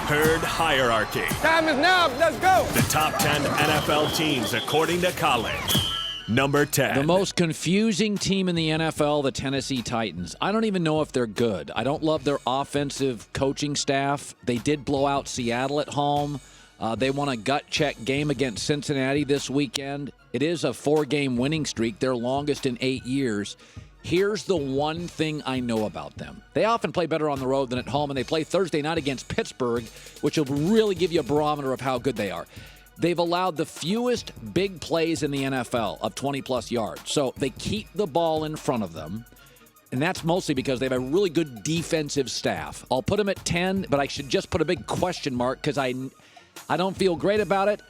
Herd Hierarchy. Time is now. Let's go. The top 10 NFL teams according to Colin. Number 10. The most confusing team in the NFL, the Tennessee Titans. I don't even know if they're good. I don't love their offensive coaching staff. They did blow out Seattle at home. They won a gut check game against Cincinnati this weekend. It is a 4-game winning streak, their longest in 8 years. Here's the one thing I know about them. They often play better on the road than at home, and they play Thursday night against Pittsburgh, which will really give you a barometer of how good they are. They've allowed the fewest big plays in the NFL of 20-plus yards. So they keep the ball in front of them, and that's mostly because they have a really good defensive staff. I'll put them at 10, but I should just put a big question mark because I don't feel great about it.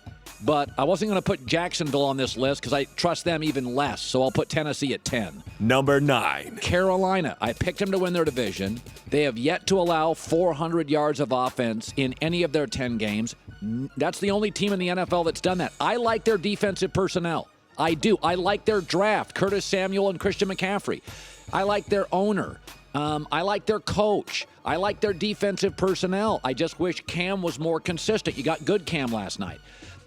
But I wasn't going to put Jacksonville on this list because I trust them even less. So I'll put Tennessee at 10. Number 9. Carolina. I picked them to win their division. They have yet to allow 400 yards of offense in any of their 10 games. That's the only team in the NFL that's done that. I like their defensive personnel. I do. I like their draft, Curtis Samuel and Christian McCaffrey. I like their owner. I like their coach. I like their defensive personnel. I just wish Cam was more consistent. You got good Cam last night.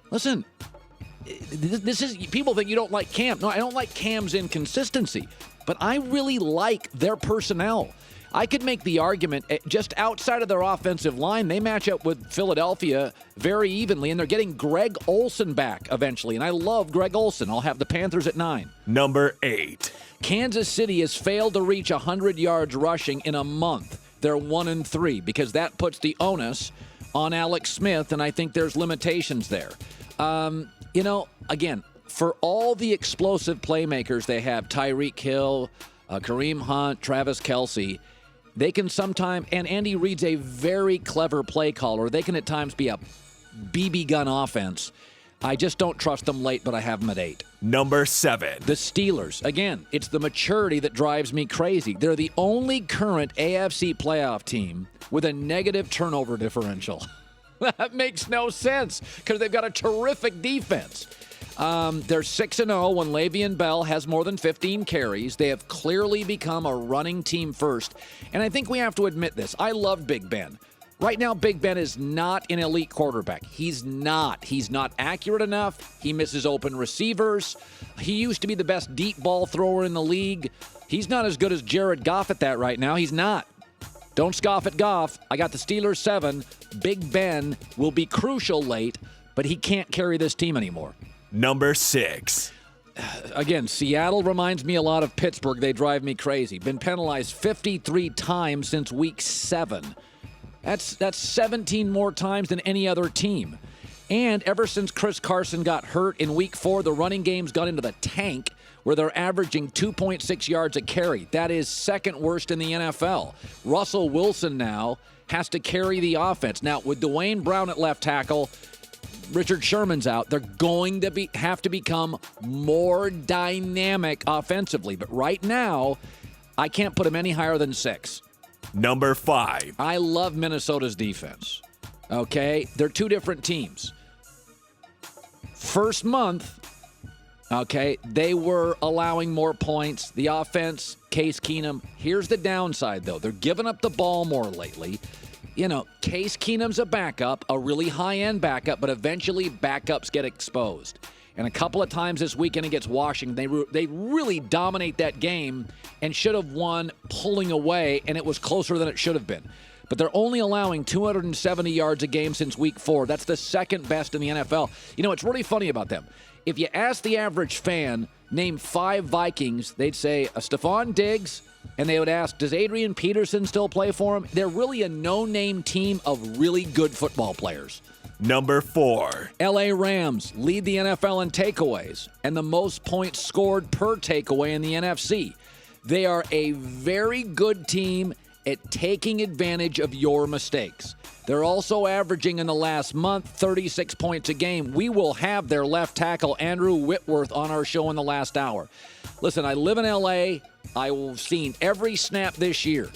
Listen, this is, people think you don't like Cam. No, I don't like Cam's inconsistency, but I really like their personnel. I could make the argument, just outside of their offensive line, they match up with Philadelphia very evenly, and they're getting Greg Olsen back eventually, and I love Greg Olsen. I'll have the Panthers at 9. Number 8. Kansas City has failed to reach 100 yards rushing in a month. They're 1-3 because that puts the onus on Alex Smith, and I think there's limitations there. Again, for all the explosive playmakers they have, Tyreek Hill, Kareem Hunt, Travis Kelce, they can sometimes, and Andy Reid's a very clever play caller. They can at times be a BB gun offense. I just don't trust them late, but I have them at 8. Number 7. The Steelers. Again, it's the maturity that drives me crazy. They're the only current AFC playoff team with a negative turnover differential. That makes no sense because they've got a terrific defense. They're 6-0 when Le'Veon Bell has more than 15 carries. They have clearly become a running team first. And I think we have to admit this. I love Big Ben. Right now, Big Ben is not an elite quarterback. He's not. He's not accurate enough. He misses open receivers. He used to be the best deep ball thrower in the league. He's not as good as Jared Goff at that right now. He's not. Don't scoff at Goff. I got the Steelers 7. Big Ben will be crucial late, but he can't carry this team anymore. Number 6. Again, Seattle reminds me a lot of Pittsburgh. They drive me crazy. Been penalized 53 times since week 7. That's 17 more times than any other team. And ever since Chris Carson got hurt in week 4, the running game's gone into the tank, where they're averaging 2.6 yards a carry. That is second worst in the NFL. Russell Wilson now has to carry the offense. Now, with Dwayne Brown at left tackle, Richard Sherman's out, they're going to have to become more dynamic offensively. But right now, I can't put them any higher than 6. Number 5. I love Minnesota's defense. Okay? They're two different teams. First month, okay, they were allowing more points. The offense, Case Keenum. Here's the downside, though. They're giving up the ball more lately. You know, Case Keenum's a backup, a really high-end backup, but eventually backups get exposed. And a couple of times this weekend against Washington, they really dominate that game and should have won pulling away, and it was closer than it should have been. But they're only allowing 270 yards a game since week 4. That's the second best in the NFL. You know, it's really funny about them. If you ask the average fan, name 5 Vikings, they'd say Stephon Diggs, and they would ask, does Adrian Peterson still play for him? They're really a no-name team of really good football players. Number 4. LA Rams lead the NFL in takeaways and the most points scored per takeaway in the NFC. They are a very good team at taking advantage of your mistakes. They're also averaging in the last month 36 points a game. We will have their left tackle, Andrew Whitworth, on our show in the last hour. Listen, I live in L.A. I've seen every snap this year.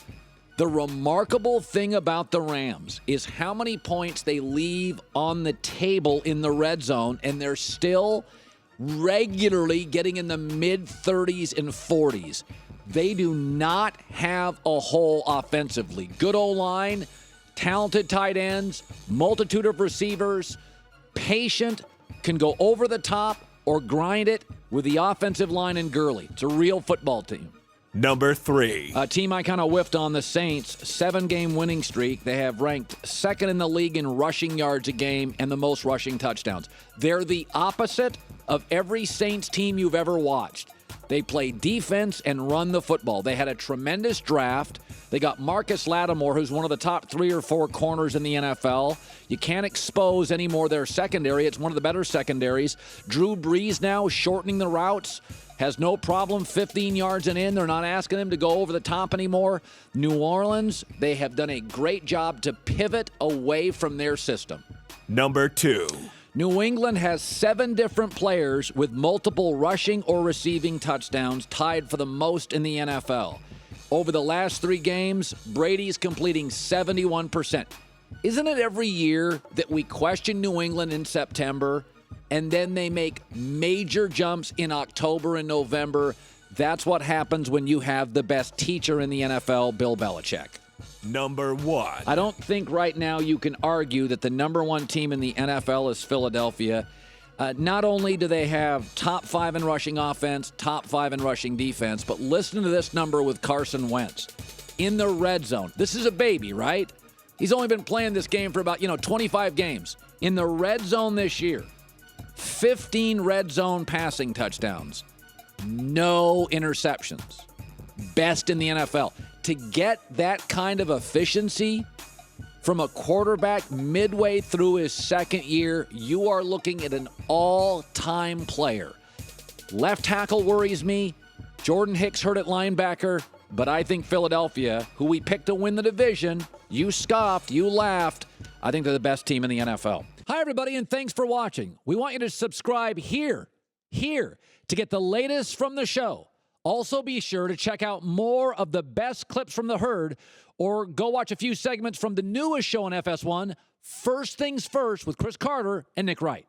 The remarkable thing about the Rams is how many points they leave on the table in the red zone, and they're still regularly getting in the mid-30s and 40s. They do not have a hole offensively. Good O-line, talented tight ends, multitude of receivers, patient, can go over the top or grind it with the offensive line and Gurley. It's a real football team. Number 3. A team I kind of whiffed on, the Saints, 7-game winning streak. They have ranked second in the league in rushing yards a game and the most rushing touchdowns. They're the opposite of every Saints team you've ever watched. They play defense and run the football. They had a tremendous draft. They got Marcus Lattimore, who's one of the top 3 or 4 corners in the NFL. You can't expose any more their secondary. It's one of the better secondaries. Drew Brees now shortening the routes. Has no problem 15 yards and in. They're not asking him to go over the top anymore. New Orleans, they have done a great job to pivot away from their system. Number 2. New England has 7 different players with multiple rushing or receiving touchdowns, tied for the most in the NFL. Over the last 3 games, Brady's completing 71%. Isn't it every year that we question New England in September, and then they make major jumps in October and November? That's what happens when you have the best teacher in the NFL, Bill Belichick. Number 1. I don't think right now you can argue that the number 1 team in the NFL is Philadelphia. Not only do they have top 5 in rushing offense, top 5 in rushing defense, but listen to this number with Carson Wentz. In the red zone. This is a baby, right? He's only been playing this game for about, 25 games. In the red zone this year, 15 red zone passing touchdowns. No interceptions. Best in the NFL. To get that kind of efficiency from a quarterback midway through his second year, you are looking at an all-time player. Left tackle worries me. Jordan Hicks hurt at linebacker. But I think Philadelphia, who we picked to win the division, you scoffed, you laughed. I think they're the best team in the NFL. Hi, everybody, and thanks for watching. We want you to subscribe here, to get the latest from the show. Also, be sure to check out more of the best clips from the herd, or go watch a few segments from the newest show on FS1, First Things First, with Chris Carter and Nick Wright.